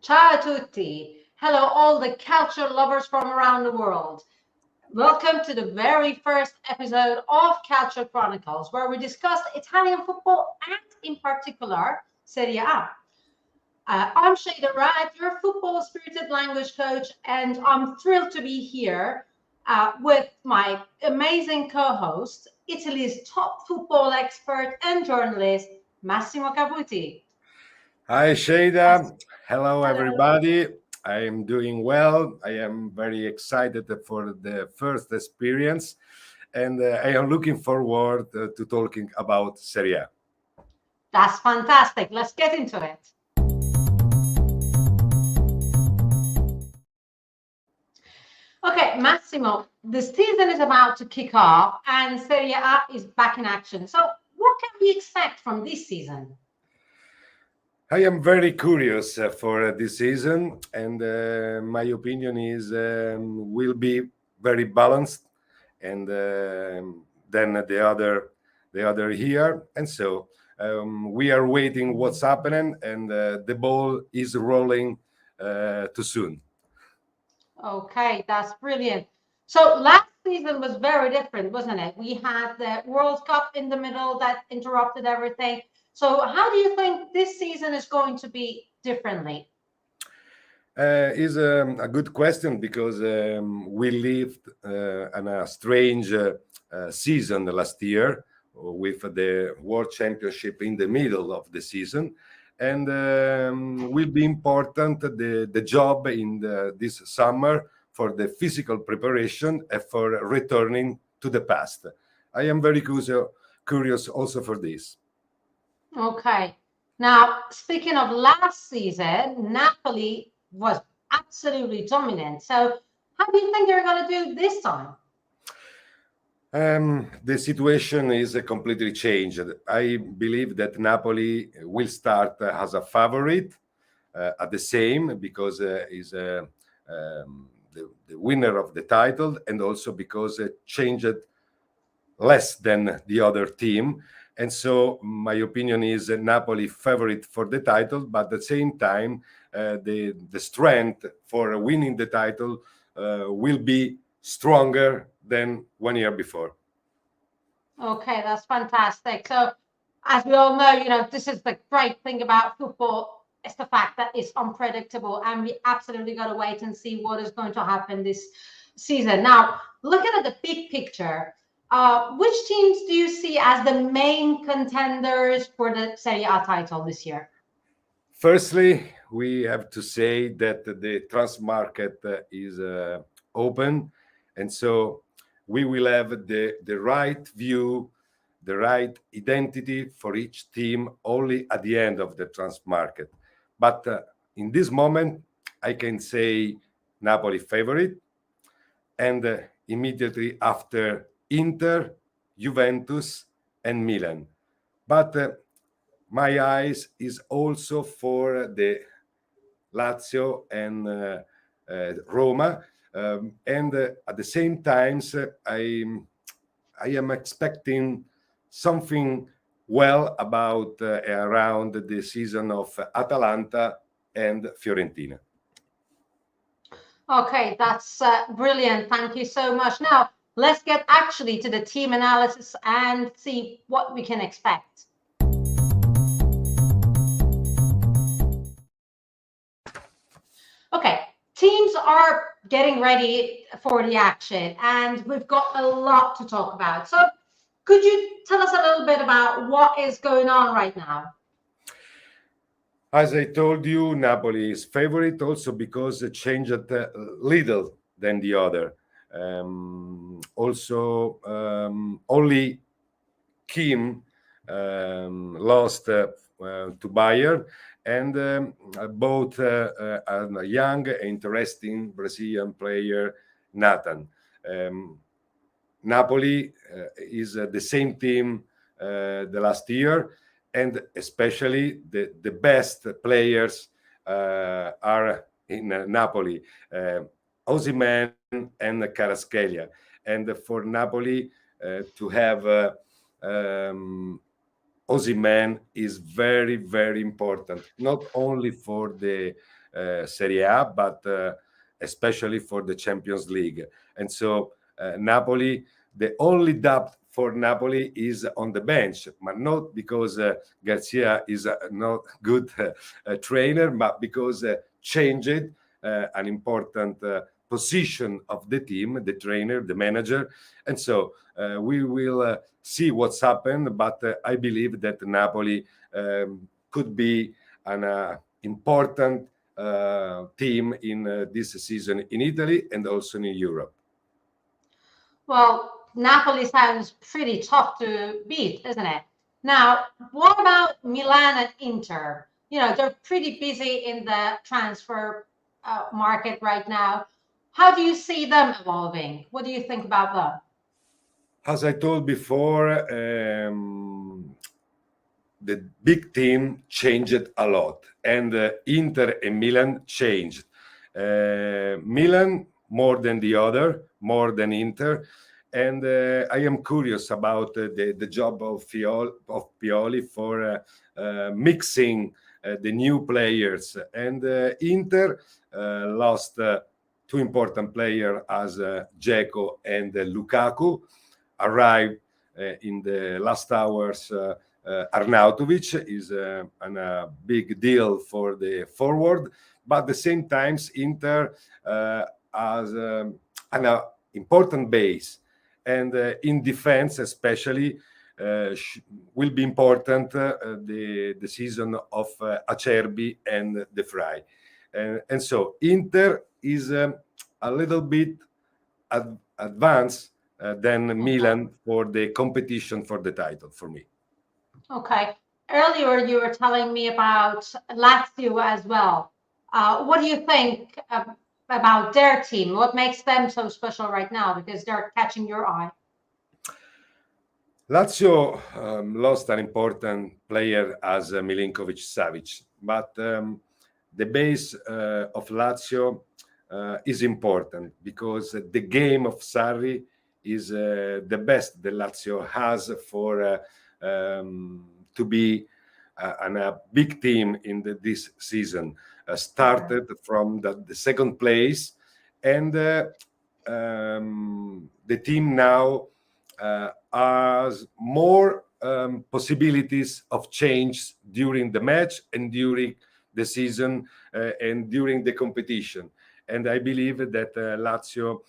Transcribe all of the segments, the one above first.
Ciao a tutti. Hello, all the culture lovers from around the world. Welcome to the very first episode of CALCIO Chronicles, where we discuss Italian football and, in particular, Serie A. I'm Sheida Wright, your football spirited language coach, and I'm thrilled to be here with my amazing co host, Italy's top football expert and journalist, Massimo Caputi. Hi, Sheida. Hello, Hello. everybody. I am doing well. I am very excited for the first experience, and I am looking forward to talking about Serie A. That's fantastic. Let's get into it. Okay, Massimo, the season is about to kick off and Serie A is back in action. So, what can we expect from this season? I am very curious for this season, and my opinion is will be very balanced, and then the other year, and so we are waiting what's happening, and the ball is rolling too soon. Okay, that's brilliant. So, last season was very different, wasn't it? We had the World Cup in the middle that interrupted everything. So, how do you think this season is going to be differently? Is a good question because we lived in a strange season last year with the World Championship in the middle of the season, and will be important the job in this summer for the physical preparation and for returning to the past. I am very curious also for this. Okay. Now, speaking of last season, Napoli was absolutely dominant. So, how do you think they're going to do this time? The situation is completely changed. I believe that Napoli will start as a favorite at the same because is the winner of the title, and also because it changed less than the other team. And so my opinion is Napoli favorite for the title, but at the same time, the strength for winning the title will be stronger than 1 year before. Okay, that's fantastic. So, as we all know, this is the great thing about football. It's the fact that it's unpredictable, and we absolutely got to wait and see what is going to happen this season. Now, looking at the big picture, which teams do you see as the main contenders for the Serie A title this year? Firstly, we have to say that the transfer market is open, and so we will have the right view, the right identity for each team only at the end of the transfer market. But in this moment, I can say Napoli favorite, and immediately after Inter, Juventus, and Milan. But my eyes is also for the Lazio and Roma, and at the same times, I am expecting something well about around the season of Atalanta and Fiorentina. Okay, that's brilliant. Thank you so much. Now, let's get actually to the team analysis and see what we can expect. Okay, teams are getting ready for the action, and we've got a lot to talk about. So, could you tell us a little bit about what is going on right now? As I told you, Napoli is favorite also because it changed little than the other. Also, only Kim lost to Bayern, and both a young, interesting Brazilian player, Nathan. Napoli is the same team the last year, and especially the best players are in Napoli, Osimhen and Kvaratskhelia. And for Napoli to have Osimhen is very, very important, not only for the Serie A, but especially for the Champions League. And so Napoli, the only doubt for Napoli is on the bench, but not because Garcia is not good trainer, but because changed an important position of the team, the trainer, the manager. And so we will see what's happened, but I believe that Napoli could be an important team in this season in Italy and also in Europe. Well, Napoli sounds pretty tough to beat, isn't it? Now, what about Milan and Inter? You know, they're pretty busy in the transfer market right now. How do you see them evolving? What do you think about them? As I told before, the big team changed a lot, and Inter and Milan changed. Milan more than the other, more than Inter. And I am curious about the job of Pioli for mixing the new players. And Inter lost two important players as Dzeko and Lukaku. Arrived in the last hours. Arnautovic is a big deal for the forward, but at the same time, Inter has an important base. And in defense, especially, will be important the season of Acerbi and De Vrij. And so Inter is a little bit advanced than Milan for the competition for the title for me. Okay. Earlier, you were telling me about Lazio as well. What do you think about their team? What makes them so special right now? Because they're catching your eye. Lazio lost an important player as Milinkovic-Savic, but the base of Lazio is important because the game of Sarri is the best the Lazio has for to be a big team in this season. Started from the second place, and the team now has more possibilities of change during the match and during the season and during the competition. And I believe that Lazio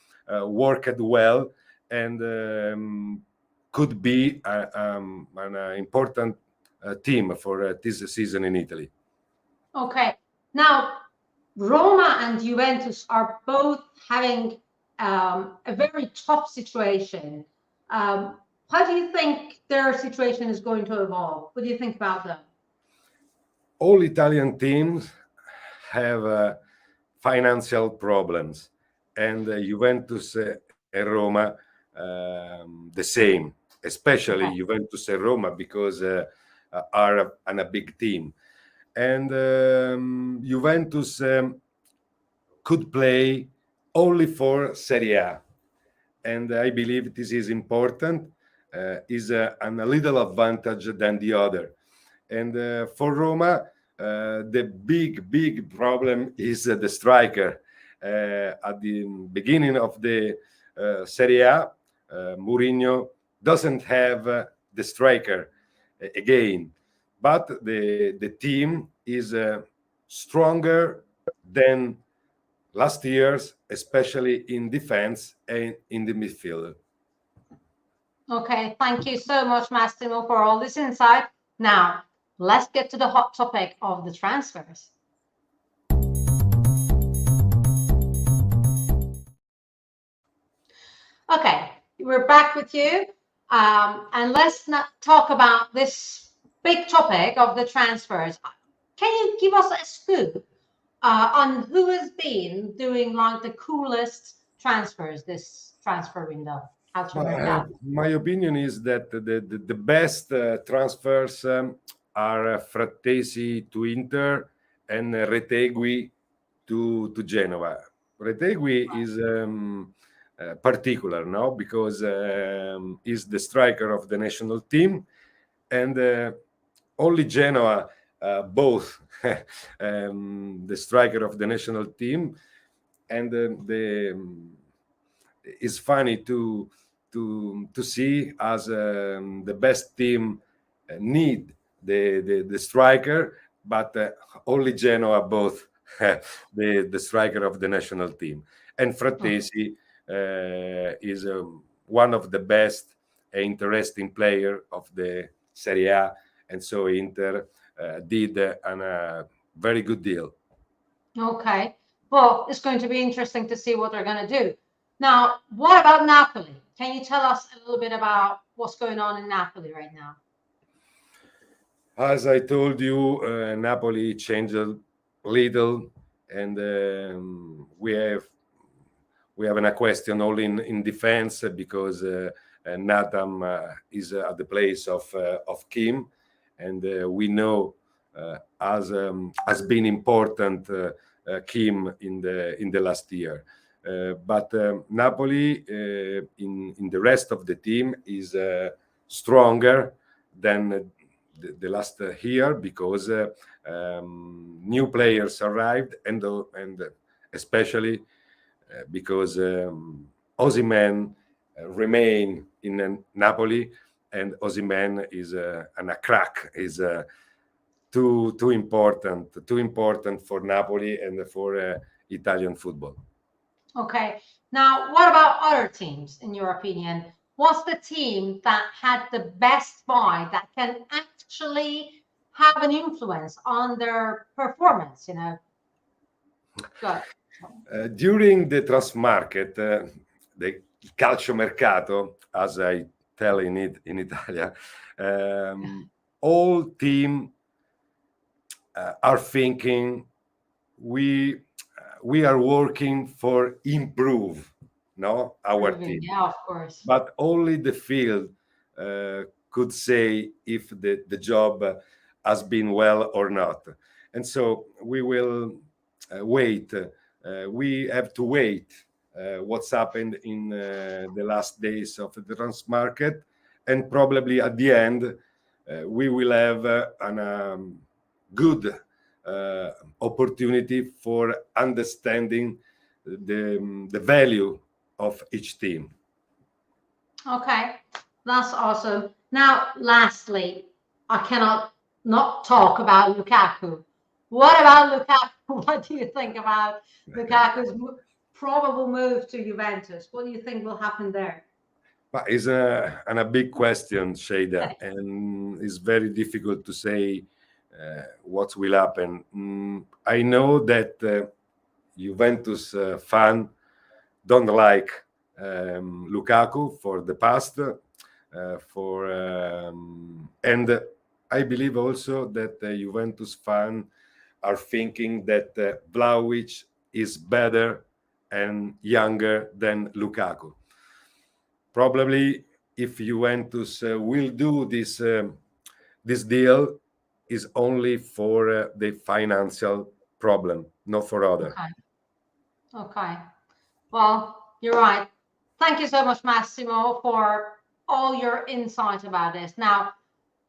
worked well and could be an important team for this season in Italy. Okay. Now, Roma and Juventus are both having a very tough situation. How do you think their situation is going to evolve? What do you think about them? All Italian teams have financial problems, and Juventus and Roma the same, especially okay. Juventus and Roma because are a big team. And Juventus could play only for Serie A. And I believe this is important, is a little advantage than the other. And for Roma, the big problem is the striker. At the beginning of the Serie A, Mourinho doesn't have the striker again, but the team is stronger than last year's, especially in defense and in the midfield. Okay, thank you so much, Massimo, for all this insight. Now, let's get to the hot topic of the transfers. Okay, we're back with you. And let's not talk about this big topic of the transfers. Can you give us a scoop on who has been doing like the coolest transfers this transfer window? My opinion is that the best transfers are Frattesi to Inter and Retegui to Genoa. Retegui is particular, no, because he's the striker of the national team, and only Genoa both the striker of the national team and it's funny to see as the best team need the striker, but only Genoa both the striker of the national team. And Frattesi is one of the best interesting player of the Serie A, and so Inter did a very good deal. Okay. Well, it's going to be interesting to see what they're going to do. Now, what about Napoli? Can you tell us a little bit about what's going on in Napoli right now? As I told you, Napoli changed a little, and we have a question all in defense because Natam is at the place of Kim, and we know has been important Kim in the last year. But Napoli in the rest of the team is stronger than the last year because new players arrived and especially because Osimhen remain in Napoli, and Osimhen is a crack, is too important for Napoli and for Italian football. Okay. Now, what about other teams, in your opinion? What's the team that had the best buy that can actually have an influence on their performance? Good. During the transfer market, the calciomercato, as I tell in Italia, all teams are thinking we are working for improve, our team. Yeah, of course. But only the field could say if the job has been well or not. And so we will wait. We have to wait what's happened in the last days of the transfer market, and probably at the end we will have a good opportunity for understanding the value of each team. Okay, that's awesome. Now, lastly, I cannot not talk about Lukaku. What about Lukaku? What do you think about Lukaku's probable move to Juventus? What do you think will happen there? But it's a big question, Sheida, and it's very difficult to say what will happen. I know that Juventus fan don't like Lukaku for the past, and I believe also that the Juventus fan are thinking that Vlahovic is better and younger than Lukaku. Probably, if Juventus will do this deal, is only for the financial problem, not for other. Okay. Well, you're right. Thank you so much, Massimo, for all your insight about this. Now,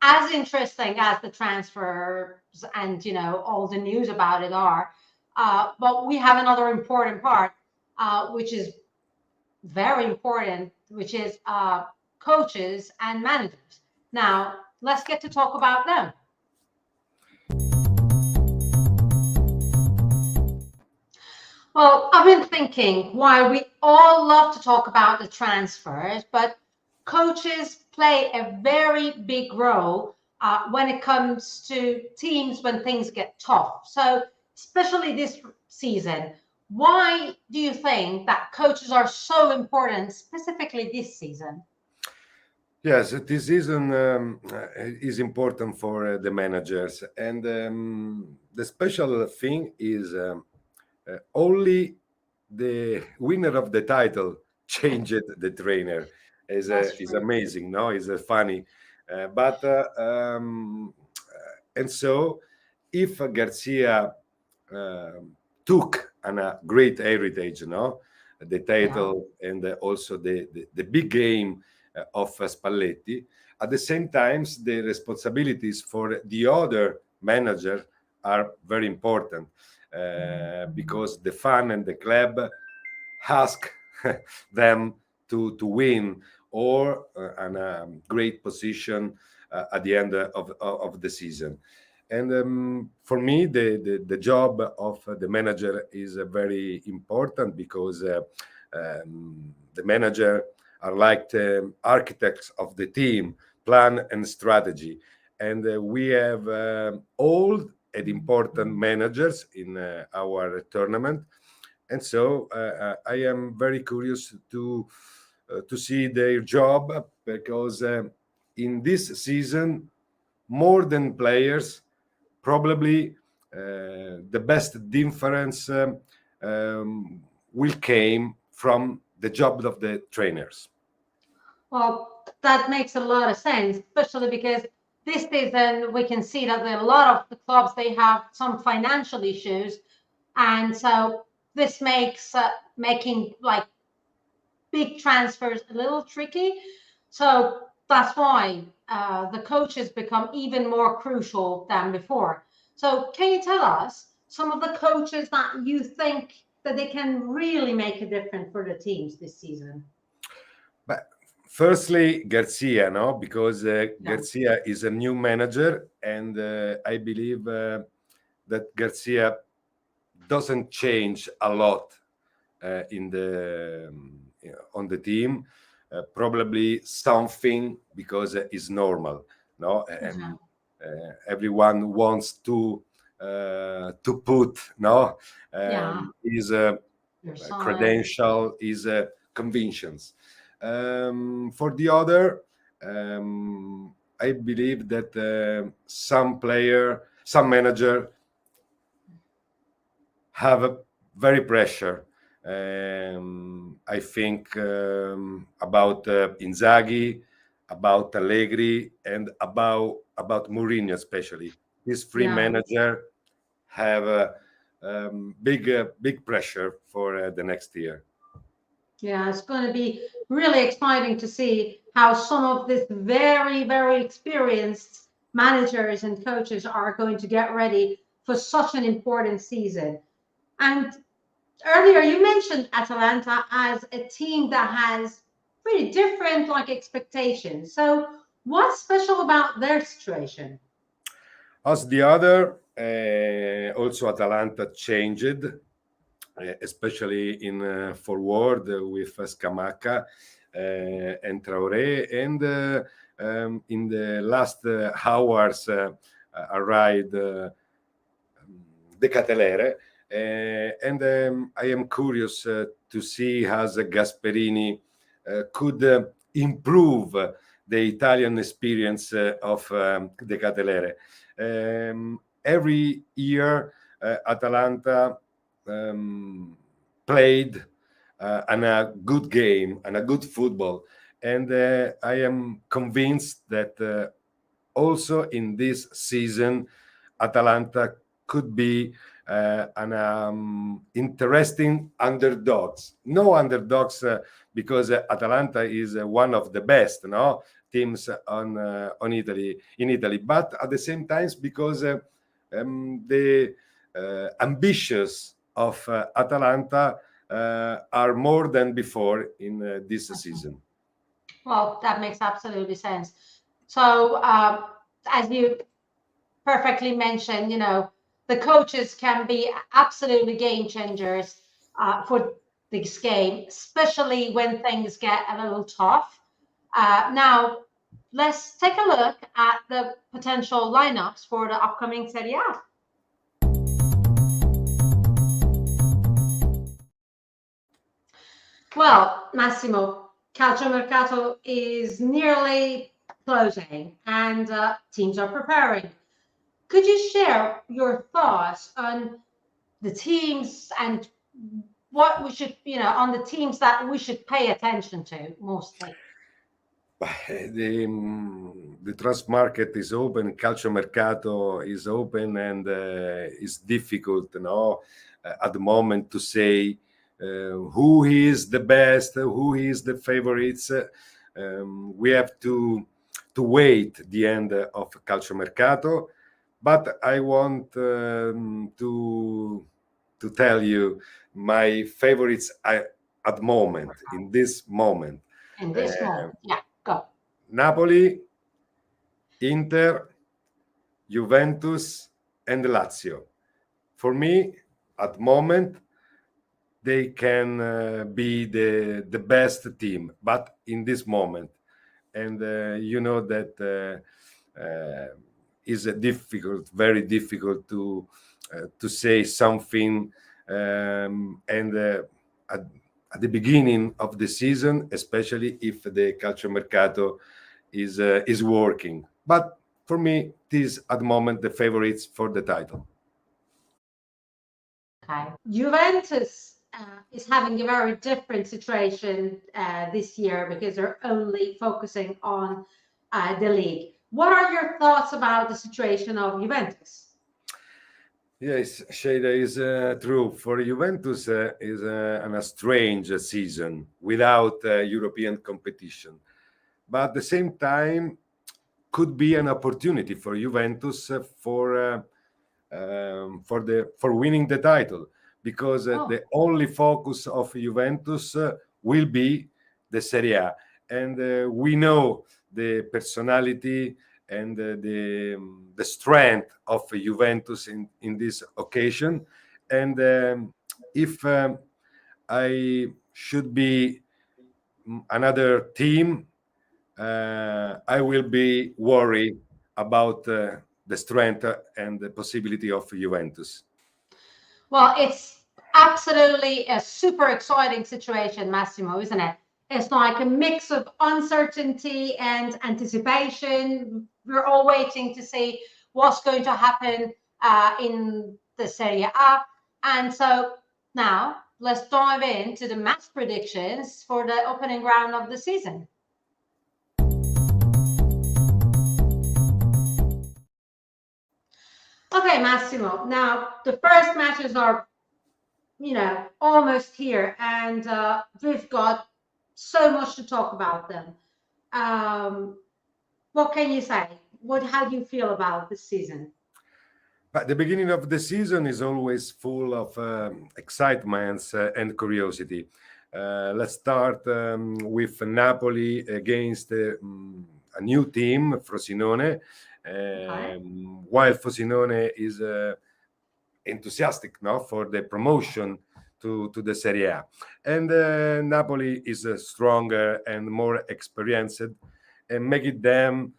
as interesting as the transfers and all the news about it are, but we have another important part, which is very important, which is coaches and managers. Now, let's get to talk about them. Well, I've been thinking, while we all love to talk about the transfers, but coaches play a very big role when it comes to teams when things get tough. So, especially this season, why do you think that coaches are so important, specifically this season? Yes, this season is important for the managers, and the special thing is only the winner of the title changed the trainer. Is amazing, no? Is funny, and so if Garcia took a great heritage, the title and also the big game of Spalletti. At the same time, the responsibilities for the other managers are very important because the fan and the club ask them to win or on a great position at the end of the season. And for me, the job of the manager is very important because the manager are like the architects of the team, plan and strategy. And we have old and important managers in our tournament. And so I am very curious to see their job because in this season, more than players, probably the best difference will came from the job of the trainers. Well, that makes a lot of sense, especially because this season we can see that a lot of the clubs, they have some financial issues, and so this makes making like big transfers a little tricky. So that's why the coaches become even more crucial than before. So can you tell us some of the coaches that you think that they can really make a difference for the teams this season? But firstly, Garcia, no, because Garcia is a new manager, and I believe that Garcia doesn't change a lot in the on the team. Probably something because it's normal, no, and everyone wants to put no his credential, his convictions. For the other, I believe that some manager have a very pressure. I think about Inzaghi, about Allegri, and about Mourinho especially. These three managers have a big pressure for the next year. Yeah, it's going to be really exciting to see how some of these very, very experienced managers and coaches are going to get ready for such an important season. And earlier you mentioned Atalanta as a team that has pretty different like expectations. So what's special about their situation? As the other, also Atalanta changed, especially in forward with Scamacca and Traoré, and in the last hours arrived De Catelere. And I am curious to see how Gasperini could improve the Italian experience of De Catelere. Every year, Atalanta played on a good game and a good football, and I am convinced that also in this season, Atalanta could be an interesting underdogs. No underdogs because Atalanta is one of the best, teams on Italy in Italy, but at the same time because the ambitions of Atalanta are more than before in this season. Well, that makes absolutely sense. So as you perfectly mentioned, the coaches can be absolutely game changers for this game, especially when things get a little tough. Now, let's take a look at the potential lineups for the upcoming Serie A. Well, Massimo, Calciomercato is nearly closing and teams are preparing. Could you share your thoughts on the teams and what we should, on the teams that we should pay attention to mostly? The transfer market is open, calciomercato is open, and it's difficult, at the moment to say who is the best, who is the favorites. We have to wait the end of calciomercato, but I want to tell you my favorites at moment, in this moment. In this moment, yeah, go. Napoli, Inter, Juventus, and Lazio. For me, at moment, they can be the best team, but in this moment, and you know that is a difficult, very difficult to say something, and at the beginning of the season, especially if the calciomercato is working. But for me, it is at the moment the favorites for the title. Okay. Juventus is having a very different situation this year because they're only focusing on the league. What are your thoughts about the situation of Juventus? Yes, Sheida, is true. For Juventus, is a strange season without European competition. But at the same time, could be an opportunity for Juventus for winning the title, because the only focus of Juventus will be the Serie A, and we know the personality and the strength of Juventus in this occasion. And if I should be another team, I will be worried about the strength and the possibility of Juventus. Well, it's absolutely a super exciting situation, Massimo, isn't it? It's like a mix of uncertainty and anticipation. We're all waiting to see what's going to happen in the Serie A. And so now let's dive into the match predictions for the opening round of the season. Okay, Massimo. Now the first matches are, almost here, and we've got so much to talk about them. What can you say? How do you feel about this season? But the beginning of the season is always full of excitement and curiosity. Let's start with Napoli against a new team, Frosinone. While Frosinone is enthusiastic now for the promotion to the Serie A, and Napoli is stronger and more experienced, and making them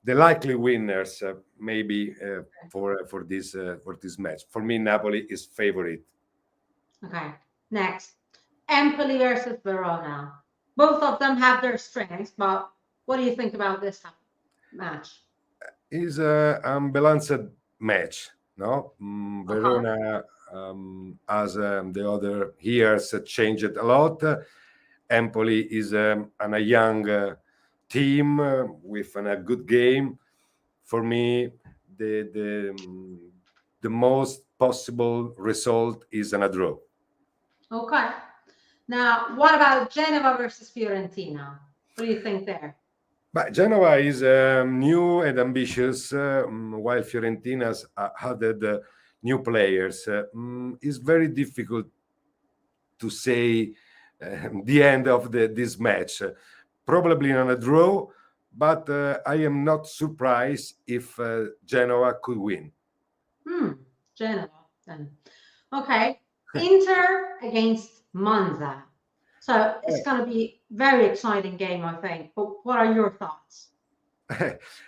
the likely winners, maybe for this match. For me, Napoli is favorite. Okay. Next, Empoli versus Verona. Both of them have their strengths, but what do you think about this match? Is a unbalanced match. No, Verona, as the other years, changed a lot. Empoli is a young team with a good game. For me, the most possible result is a draw. Okay. Now, what about Genova versus Fiorentina? What do you think there? But Genoa is new and ambitious, while Fiorentina's added new players. It's very difficult to say the end of this match. Probably on a draw, but I am not surprised if Genoa could win. Genoa, then. Okay. Inter against Monza. So it's going to be a very exciting game, I think. But what are your thoughts?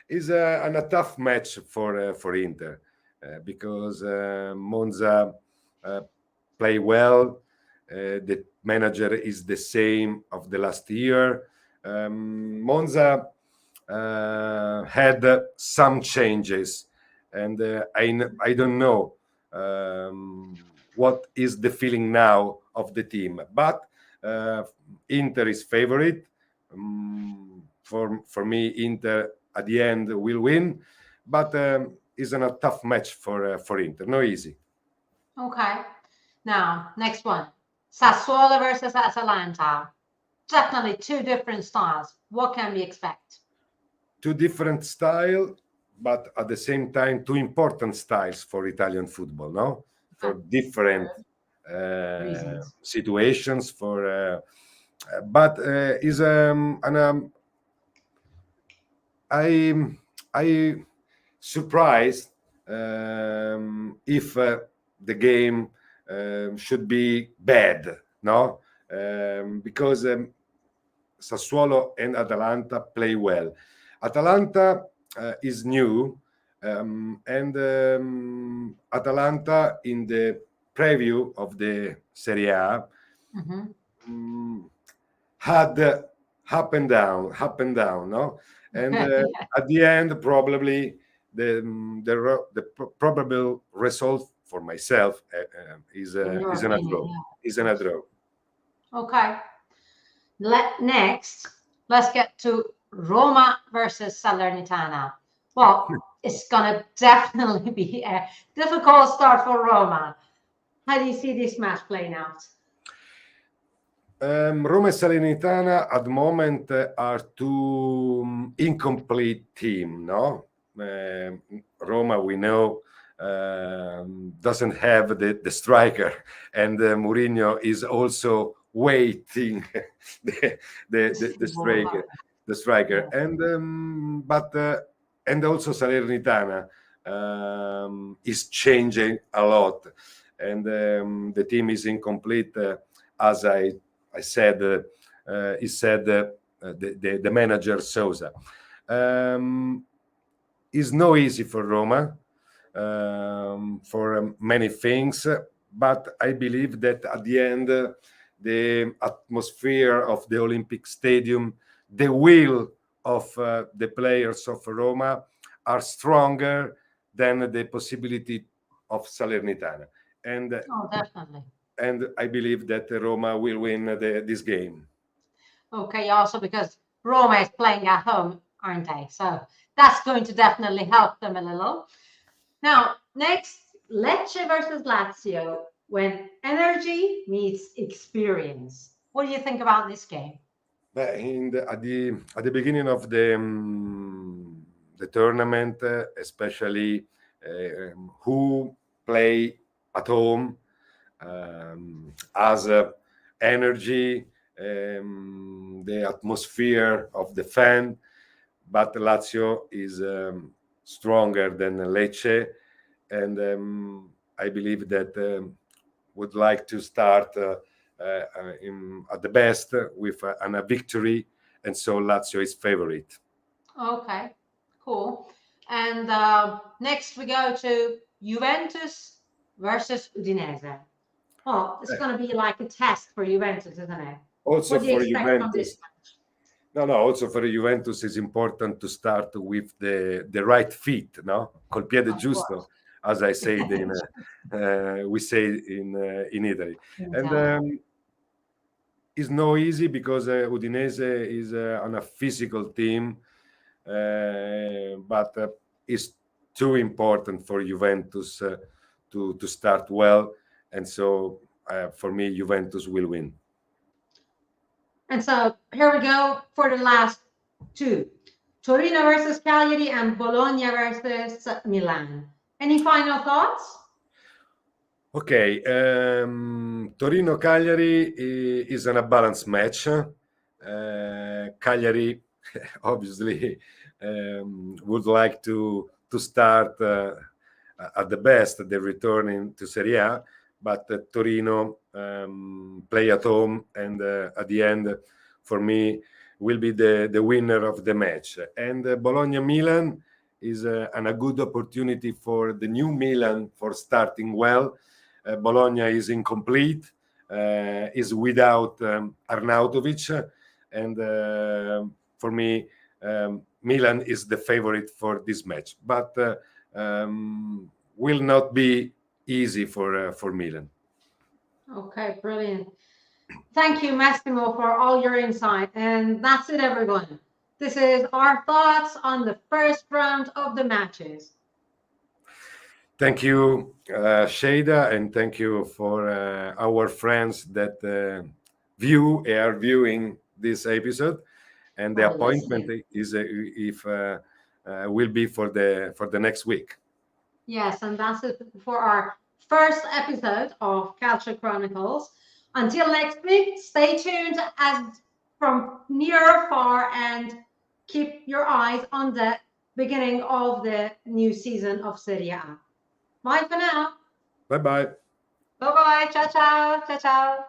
It's a tough match for Inter because Monza play well. The manager is the same of the last year. Monza had some changes, and I don't know what is the feeling now of the team, but Inter is favorite. For me, Inter at the end will win, but it's a tough match for Inter. No easy. Okay. Now, next one. Sassuolo versus Atalanta. Definitely two different styles. What can we expect? Two different style, but at the same time, two important styles for Italian football, no? For different situations, but is I surprised if the game should be bad, no? Because Sassuolo and Atalanta play well. Atalanta is new, and Atalanta in the preview of the Serie A had up and down, no? And at the end, probably the probable result for myself is an draw. Is an draw. Okay. Next, let's get to Roma versus Salernitana. Well, it's gonna definitely be a difficult start for Roma. How do you see this match playing out? Roma and Salernitana at the moment are two incomplete team, no? Roma, we know, doesn't have the striker, and Mourinho is also waiting the striker, and and also Salernitana is changing a lot, and the team is incomplete, as I said. He said the manager Sousa. Is no easy for Roma for many things, but I believe that at the end, the atmosphere of the Olympic Stadium, the will of the players of Roma are stronger than the possibility of Salernitana. And definitely. And I believe that Roma will win this game. Okay, also because Roma is playing at home, aren't they? So that's going to definitely help them a little. Now, next, Lecce versus Lazio, when energy meets experience. What do you think about this game? At the beginning of the tournament, especially who play at home as energy, the atmosphere of the fan, but Lazio is stronger than Lecce, and I believe that would like to start at the best with a victory, and so Lazio is favorite. Okay, cool. And next we go to Juventus versus Udinese. Oh, it's going to be like a test for Juventus, isn't it? Also what do you for expect Juventus. From this match? No, also for Juventus it's important to start with the right feet, no? Col piede giusto, as I say we say in Italy. And it's no easy because Udinese is on a physical team, but it's too important for Juventus to start well, and so for me Juventus will win. And so here we go for the last two. Torino versus Cagliari and Bologna versus Milan. Any final thoughts? Okay, Torino-Cagliari is a balanced match. Cagliari obviously would like to start at the best, the returning to Serie A, but Torino play at home, and at the end, for me, will be the winner of the match. And Bologna-Milan is a good opportunity for the new Milan for starting well. Bologna is incomplete, is without Arnautovic, and for me, Milan is the favorite for this match, but will not be easy for Milan. Okay, brilliant. Thank you, Massimo, for all your insight. And that's it, everyone. This is our thoughts on the first round of the matches. Thank you, Sheida, and thank you for our friends that are viewing this episode. And the appointment is if will be for the next week. Yes, and that's it for our first episode of CALCIO Chronicles. Until next week, stay tuned as from near or far, and keep your eyes on the beginning of the new season of Serie A. Bye for now. Bye-bye. Bye-bye. Ciao, ciao. Ciao, ciao.